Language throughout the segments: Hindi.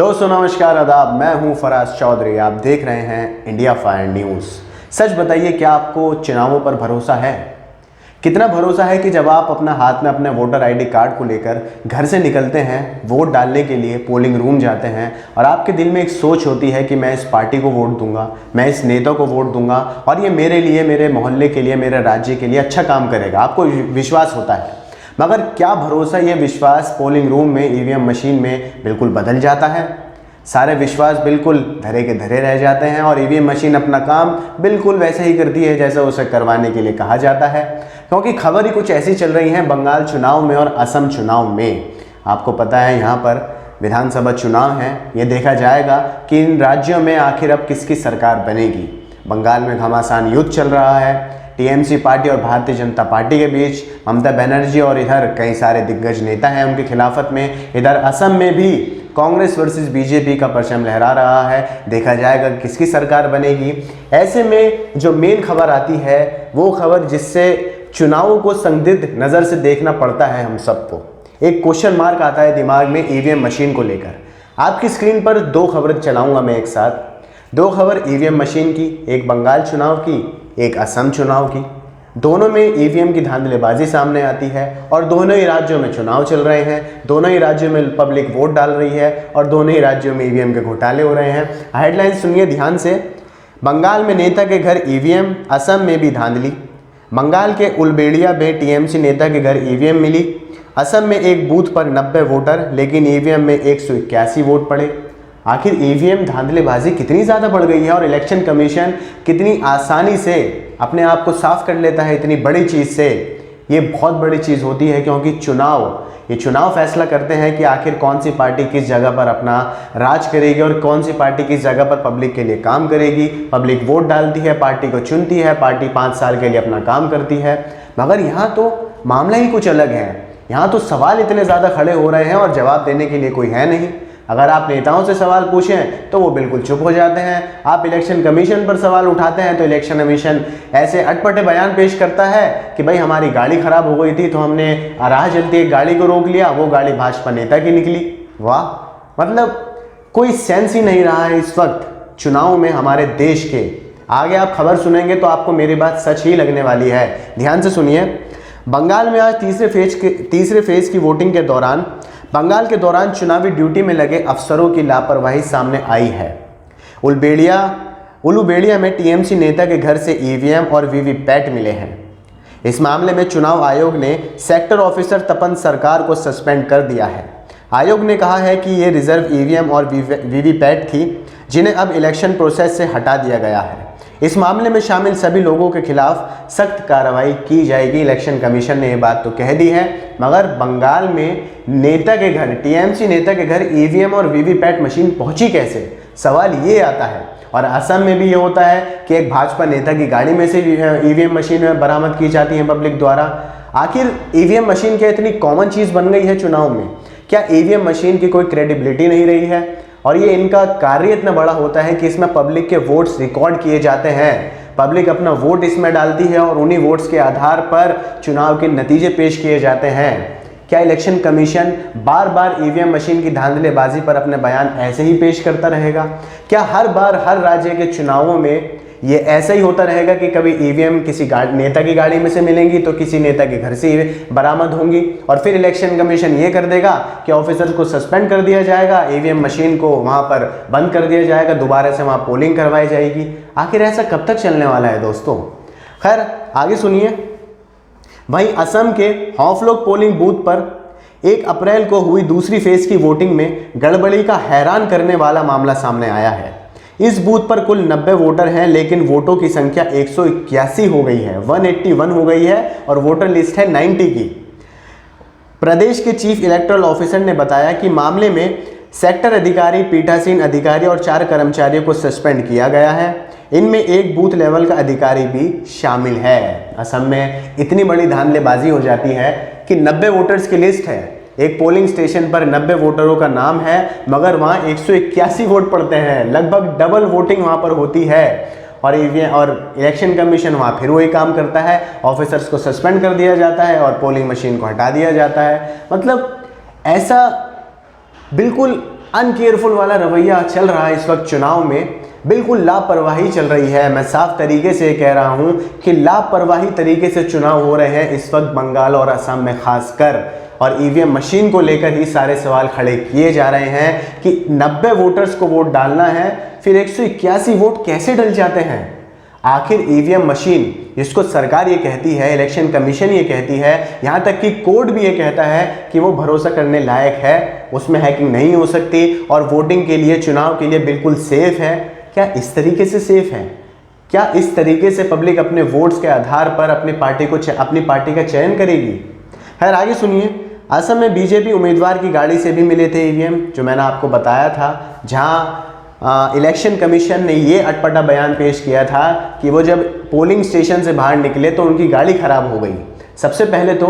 दोस्तों नमस्कार आदाब, मैं हूं फराज चौधरी। आप देख रहे हैं इंडिया फायर न्यूज़। सच बताइए, क्या आपको चुनावों पर भरोसा है? कितना भरोसा है कि जब आप अपना हाथ में अपने वोटर आईडी कार्ड को लेकर घर से निकलते हैं, वोट डालने के लिए पोलिंग रूम जाते हैं और आपके दिल में एक सोच होती है कि मैं इस पार्टी को वोट दूंगा, मैं इस नेता को वोट दूंगा और ये मेरे लिए, मेरे मोहल्ले के लिए, मेरे राज्य के लिए अच्छा काम करेगा। आपको विश्वास होता है, मगर क्या भरोसा ये विश्वास पोलिंग रूम में ईवीएम मशीन में बिल्कुल बदल जाता है। सारे विश्वास बिल्कुल धरे के धरे रह जाते हैं और ईवीएम मशीन अपना काम बिल्कुल वैसे ही करती है जैसा उसे करवाने के लिए कहा जाता है। क्योंकि खबर ही कुछ ऐसी चल रही है बंगाल चुनाव में और असम चुनाव में। आपको पता है यहाँ पर विधानसभा चुनाव है, ये देखा जाएगा कि इन राज्यों में आखिर अब किसकी सरकार बनेगी। बंगाल में घमासान युद्ध चल रहा है टीएमसी पार्टी और भारतीय जनता पार्टी के बीच। ममता बनर्जी और इधर कई सारे दिग्गज नेता हैं उनकी खिलाफत में। इधर असम में भी कांग्रेस वर्सेस बीजेपी का परचम लहरा रहा है। देखा जाएगा किसकी सरकार बनेगी। ऐसे में जो मेन खबर आती है वो खबर जिससे चुनावों को संदिग्ध नज़र से देखना पड़ता है हम सबको। एक क्वेश्चन मार्क आता है दिमाग में ईवीएम मशीन को लेकर। आपकी स्क्रीन पर दो खबरें चलाऊंगा मैं एक साथ। दो खबर ईवीएम मशीन की, एक बंगाल चुनाव की, एक असम चुनाव की। दोनों में ईवीएम की धांधलेबाजी सामने आती है और दोनों ही राज्यों में चुनाव चल रहे हैं। दोनों ही राज्यों में पब्लिक वोट डाल रही है और दोनों ही राज्यों में ईवीएम के घोटाले हो रहे हैं। हेडलाइन सुनिए ध्यान से। बंगाल में नेता के घर ईवीएम, असम में भी धांधली। बंगाल के उलबेड़िया में टीएमसी नेता के घर ईवीएम मिली। असम में एक बूथ पर 90 वोटर, लेकिन ईवीएम में 181 वोट पड़े। आखिर ईवीएम धांधलेबाजी कितनी ज़्यादा बढ़ गई है और इलेक्शन कमीशन कितनी आसानी से अपने आप को साफ कर लेता है इतनी बड़ी चीज़ से। ये बहुत बड़ी चीज़ होती है क्योंकि चुनाव फैसला करते हैं कि आखिर कौन सी पार्टी किस जगह पर अपना राज करेगी और कौन सी पार्टी किस जगह पर पब्लिक के लिए काम करेगी। पब्लिक वोट डालती है, पार्टी को चुनती है, पार्टी 5 साल के लिए अपना काम करती है। मगर यहाँ तो मामला ही कुछ अलग है। यहाँ तो सवाल इतने ज़्यादा खड़े हो रहे हैं और जवाब देने के लिए कोई है नहीं। अगर आप नेताओं से सवाल पूछें तो वो बिल्कुल चुप हो जाते हैं। आप इलेक्शन कमीशन पर सवाल उठाते हैं तो इलेक्शन कमीशन ऐसे अटपटे बयान पेश करता है कि भाई हमारी गाड़ी खराब हो गई थी तो हमने राह चलती एक गाड़ी को रोक लिया, वो गाड़ी भाजपा नेता की निकली। वाह, मतलब कोई सेंस ही नहीं रहा है इस वक्त चुनाव में हमारे देश के। आगे आप खबर सुनेंगे तो आपको मेरी बात सच ही लगने वाली है। ध्यान से सुनिए। बंगाल में आज तीसरे फेज की वोटिंग के दौरान चुनावी ड्यूटी में लगे अफसरों की लापरवाही सामने आई है। उलुबेड़िया में टीएमसी नेता के घर से ईवीएम और वीवीपैट मिले हैं। इस मामले में चुनाव आयोग ने सेक्टर ऑफिसर तपन सरकार को सस्पेंड कर दिया है। आयोग ने कहा है कि ये रिजर्व ईवीएम और वीवीपैट थी जिन्हें अब इलेक्शन प्रोसेस से हटा दिया गया है। इस मामले में शामिल सभी लोगों के खिलाफ सख्त कार्रवाई की जाएगी। इलेक्शन कमीशन ने ये बात तो कह दी है, मगर बंगाल में नेता के घर, टीएमसी नेता के घर ईवीएम और वीवीपैट मशीन पहुंची कैसे, सवाल ये आता है। और असम में भी ये होता है कि एक भाजपा नेता की गाड़ी में से ईवीएम मशीन बरामद की जाती है पब्लिक द्वारा। आखिर ईवीएम मशीन क्या इतनी कॉमन चीज़ बन गई है चुनाव में? क्या ईवीएम मशीन की कोई क्रेडिबिलिटी नहीं रही है? और ये इनका कार्य इतना बड़ा होता है कि इसमें पब्लिक के वोट्स रिकॉर्ड किए जाते हैं। पब्लिक अपना वोट इसमें डालती है और उन्हीं वोट्स के आधार पर चुनाव के नतीजे पेश किए जाते हैं। क्या इलेक्शन कमीशन बार बार ईवीएम मशीन की धांधलेबाजी पर अपने बयान ऐसे ही पेश करता रहेगा? क्या हर बार हर राज्य के चुनावों में ये ऐसा ही होता रहेगा कि कभी ईवीएम किसी नेता की गाड़ी में से मिलेंगी तो किसी नेता के घर से बरामद होंगी और फिर इलेक्शन कमीशन ये कर देगा कि ऑफिसर्स को सस्पेंड कर दिया जाएगा, ईवीएम मशीन को वहाँ पर बंद कर दिया जाएगा, दोबारा से वहाँ पोलिंग करवाई जाएगी? आखिर ऐसा कब तक चलने वाला है दोस्तों? खैर आगे सुनिए। वहीं असम के हौफलोक पोलिंग बूथ पर 1 अप्रैल को हुई दूसरी फेज की वोटिंग में गड़बड़ी का हैरान करने वाला मामला सामने आया है। इस बूथ पर कुल 90 वोटर हैं, लेकिन वोटों की संख्या 181 हो गई है, 181 हो गई है और वोटर लिस्ट है 90 की। प्रदेश के चीफ इलेक्टोरल ऑफिसर ने बताया कि मामले में सेक्टर अधिकारी, पीठासीन अधिकारी और 4 कर्मचारियों को सस्पेंड किया गया है। इनमें एक बूथ लेवल का अधिकारी भी शामिल है। असम में इतनी बड़ी धांधलेबाजी हो जाती है कि 90 वोटर्स की लिस्ट है, एक पोलिंग स्टेशन पर 90 वोटरों का नाम है, मगर वहाँ 181 वोट पड़ते हैं। लगभग डबल वोटिंग वहाँ पर होती है और इलेक्शन कमीशन वहाँ फिर वही काम करता है। ऑफिसर्स को सस्पेंड कर दिया जाता है और पोलिंग मशीन को हटा दिया जाता है। मतलब ऐसा बिल्कुल अनकेयरफुल वाला रवैया चल रहा है इस वक्त चुनाव में, बिल्कुल लापरवाही चल रही है। मैं साफ तरीके से कह रहा हूं कि लापरवाही तरीके से चुनाव हो रहे हैं इस वक्त बंगाल और असम में खासकर, और ईवीएम मशीन को लेकर ही सारे सवाल खड़े किए जा रहे हैं कि 90 वोटर्स को वोट डालना है, फिर 181 वोट कैसे डल जाते हैं। आखिर ईवीएम मशीन, जिसको सरकार ये कहती है, इलेक्शन कमीशन ये कहती है, यहाँ तक कि कोर्ट भी ये कहता है कि वो भरोसा करने लायक है, उसमें हैकिंग नहीं हो सकती और वोटिंग के लिए, चुनाव के लिए बिल्कुल सेफ है। क्या इस तरीके से सेफ है? क्या इस तरीके से पब्लिक अपने वोट्स के आधार पर अपनी पार्टी का चयन करेगी? खैर आगे सुनिए। असम में बीजेपी उम्मीदवार की गाड़ी से भी मिले थे ईवीएम, जो मैंने आपको बताया था, जहां इलेक्शन कमीशन ने ये अटपटा बयान पेश किया था कि वो जब पोलिंग स्टेशन से बाहर निकले तो उनकी गाड़ी खराब हो गई। सबसे पहले तो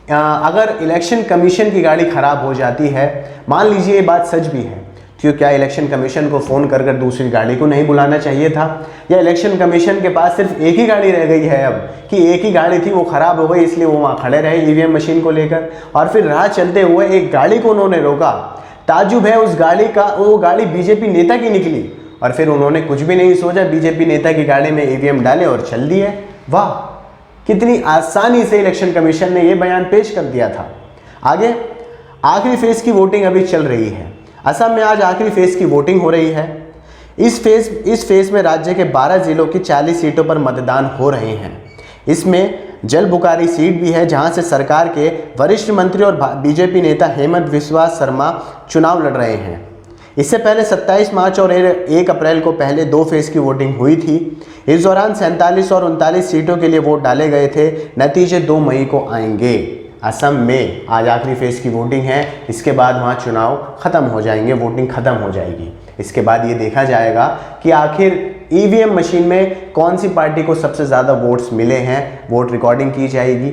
अगर इलेक्शन कमीशन की गाड़ी खराब हो जाती है, मान लीजिए ये बात सच भी है, तो क्या इलेक्शन कमीशन को फ़ोन कर कर दूसरी गाड़ी को नहीं बुलाना चाहिए था? या इलेक्शन कमीशन के पास सिर्फ एक ही गाड़ी रह गई है अब, कि एक ही गाड़ी थी वो ख़राब हो गई इसलिए वो वहाँ खड़े रहे ईवीएम मशीन को लेकर, और फिर राह चलते हुए एक गाड़ी को उन्होंने रोका। ताज्जुब है उस गाड़ी का, वो गाड़ी बीजेपी नेता की निकली और फिर उन्होंने कुछ भी नहीं सोचा, बीजेपी नेता की गाड़ी में ईवीएम डाले और चल दिए। वाह, कितनी आसानी से इलेक्शन कमीशन ने यह बयान पेश कर दिया था। आगे आखिरी फेज की वोटिंग अभी चल रही है। असम में आज आखिरी फेज की वोटिंग हो रही है। इस फेज में राज्य के 12 जिलों की 40 सीटों पर मतदान हो रहे हैं। इसमें जलबुखारी सीट भी है, जहां से सरकार के वरिष्ठ मंत्री और बीजेपी नेता हेमंत बिस्वा शर्मा चुनाव लड़ रहे हैं। इससे पहले 27 मार्च और 1 अप्रैल को पहले 2 फेज की वोटिंग हुई थी। इस दौरान 47 और 39 सीटों के लिए वोट डाले गए थे। नतीजे 2 मई को आएंगे। असम में आज आखिरी फेज की वोटिंग है, इसके बाद वहाँ चुनाव ख़त्म हो जाएंगे, वोटिंग ख़त्म हो जाएगी। इसके बाद ये देखा जाएगा कि आखिर ईवीएम मशीन में कौन सी पार्टी को सबसे ज़्यादा वोट्स मिले हैं, वोट रिकॉर्डिंग की जाएगी।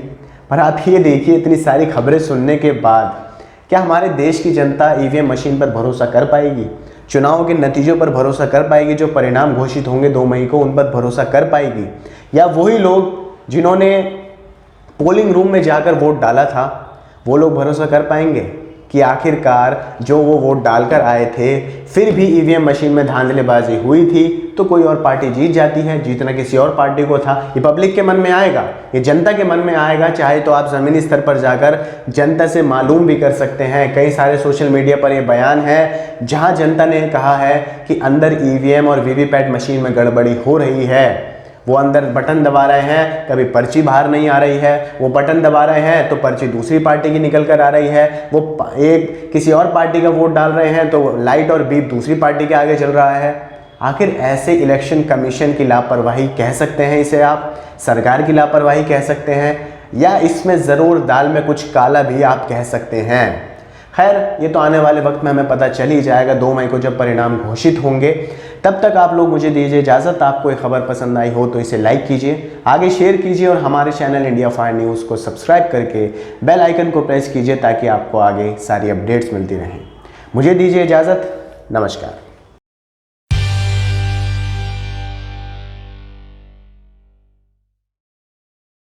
पर आप ये देखिए, इतनी सारी खबरें सुनने के बाद क्या हमारे देश की जनता ईवीएम मशीन पर भरोसा कर पाएगी? चुनाव के नतीजों पर भरोसा कर पाएगी? जो परिणाम घोषित होंगे 2 मई को, उन पर भरोसा कर पाएगी? या वही लोग जिन्होंने पोलिंग रूम में जाकर वोट डाला था, वो लोग भरोसा कर पाएंगे कि आखिरकार जो वो वोट डालकर आए थे, फिर भी ईवीएम मशीन में धांधलेबाजी हुई थी तो कोई और पार्टी जीत जाती है, जीतना किसी और पार्टी को था? ये पब्लिक के मन में आएगा, ये जनता के मन में आएगा। चाहे तो आप ज़मीनी स्तर पर जाकर जनता से मालूम भी कर सकते हैं। कई सारे सोशल मीडिया पर ये बयान है जहाँ जनता ने कहा है कि अंदर ईवीएम और वीवीपैट मशीन में गड़बड़ी हो रही है। वो अंदर बटन दबा रहे हैं, कभी पर्ची बाहर नहीं आ रही है, वो बटन दबा रहे हैं तो पर्ची दूसरी पार्टी की निकल कर आ रही है, वो एक किसी और पार्टी का वोट डाल रहे हैं तो लाइट और बीप दूसरी पार्टी के आगे चल रहा है। आखिर ऐसे इलेक्शन कमीशन की लापरवाही कह सकते हैं इसे आप, सरकार की लापरवाही कह सकते हैं, या इसमें ज़रूर दाल में कुछ काला भी आप कह सकते हैं। खैर, ये तो आने वाले वक्त में हमें पता चल ही जाएगा 2 मई को जब परिणाम घोषित होंगे। तब तक आप लोग मुझे दीजिए इजाज़त। आपको ये खबर पसंद आई हो तो इसे लाइक कीजिए, आगे शेयर कीजिए और हमारे चैनल इंडिया फायर न्यूज़ को सब्सक्राइब करके बेल आइकन को प्रेस कीजिए ताकि आपको आगे सारी अपडेट्स मिलती रहें। मुझे दीजिए इजाज़त। नमस्कार।